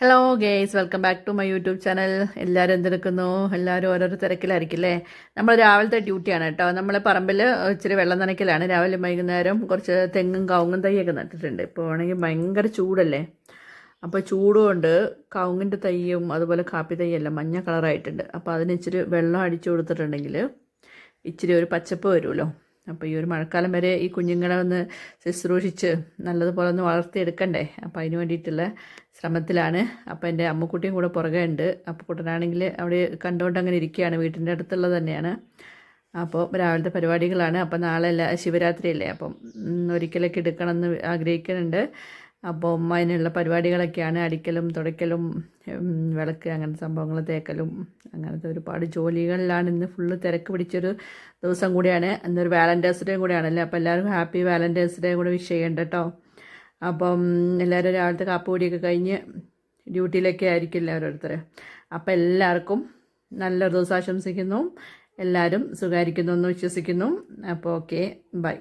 Hello guys, welcome back to my YouTube channel. എല്ലാവരും എന്തെടുക്കുന്നു? എല്ലാവരും ഓരോരോ തിരക്കിലായിരിക്കില്ലേ? നമ്മൾ രാവിലത്തെ ഡ്യൂട്ടിയാണ് കേട്ടോ. നമ്മളെ പറമ്പിൽ ഇച്ചിരി വെള്ളം നനയ്ക്കലാണ്. രാവിലെ വൈകുന്നേരം കുറച്ച് തെങ്ങും കവുങ്ങും തൈയൊക്കെ നട്ടിട്ടുണ്ട്. ഇപ്പോൾ ആണെങ്കിൽ ഭയങ്കര ചൂടല്ലേ, അപ്പോൾ ചൂടുകൊണ്ട് കവുങ്ങിൻ്റെ തൈയും അതുപോലെ കാപ്പി തൈയെല്ലാം മഞ്ഞ കളറായിട്ടുണ്ട്. അപ്പോൾ അതിന് ഇച്ചിരി വെള്ളം അടിച്ചു കൊടുത്തിട്ടുണ്ടെങ്കിൽ ഇച്ചിരി ഒരു പച്ചപ്പ് വരുമല്ലോ. അപ്പോൾ ഈ ഒരു മഴക്കാലം വരെ ഈ കുഞ്ഞുങ്ങളെ ഒന്ന് ശുശ്രൂഷിച്ച് നല്ലതുപോലെ ഒന്ന് വളർത്തിയെടുക്കണ്ടേ. അപ്പോൾ അതിന് വേണ്ടിയിട്ടുള്ള ശ്രമത്തിലാണ്. അപ്പോൾ എൻ്റെ അമ്മക്കുട്ടിയും കൂടെ പുറകെ ഉണ്ട്. അപ്പോൾ കുട്ടനാണെങ്കിൽ അവിടെ കണ്ടുകൊണ്ട് അങ്ങനെ ഇരിക്കുകയാണ്. വീട്ടിൻ്റെ അടുത്തുള്ളത് തന്നെയാണ്. അപ്പോൾ രാവിലത്തെ പരിപാടികളാണ്. അപ്പോൾ നാളെ ശിവരാത്രിയല്ലേ, അപ്പം ഒരിക്കലൊക്കെ എടുക്കണമെന്ന് ആഗ്രഹിക്കുന്നുണ്ട്. അപ്പോൾ അതിനുള്ള പരിപാടികളൊക്കെയാണ്. അടിക്കലും തുടയ്ക്കലും വിളക്ക് അങ്ങനത്തെ സംഭവങ്ങൾ തേക്കലും അങ്ങനത്തെ ഒരുപാട് ജോലികളിലാണ്. ഇന്ന് ഫുള്ള് തിരക്ക് പിടിച്ചൊരു ദിവസം കൂടിയാണ്. ഇന്നൊരു വാലൻറ്റൈൻസ് ഡേ കൂടിയാണല്ലേ. അപ്പോൾ എല്ലാവരും ഹാപ്പി വാലൻറ്റൈൻസ് ഡേ കൂടെ വിഷ് ചെയ്യണ്ട കേട്ടോ. അപ്പം എല്ലാവരും രാവിലത്തെ കാപ്പുപൊടിയൊക്കെ കഴിഞ്ഞ് ഡ്യൂട്ടിയിലൊക്കെ ആയിരിക്കില്ല ഓരോരുത്തർ. അപ്പോൾ എല്ലാവർക്കും നല്ലൊരു ദിവസം ആശംസിക്കുന്നു. എല്ലാവരും സുഖമായിരിക്കുന്നു എന്ന് വിശ്വസിക്കുന്നു. അപ്പോൾ ഓക്കെ, ബൈ.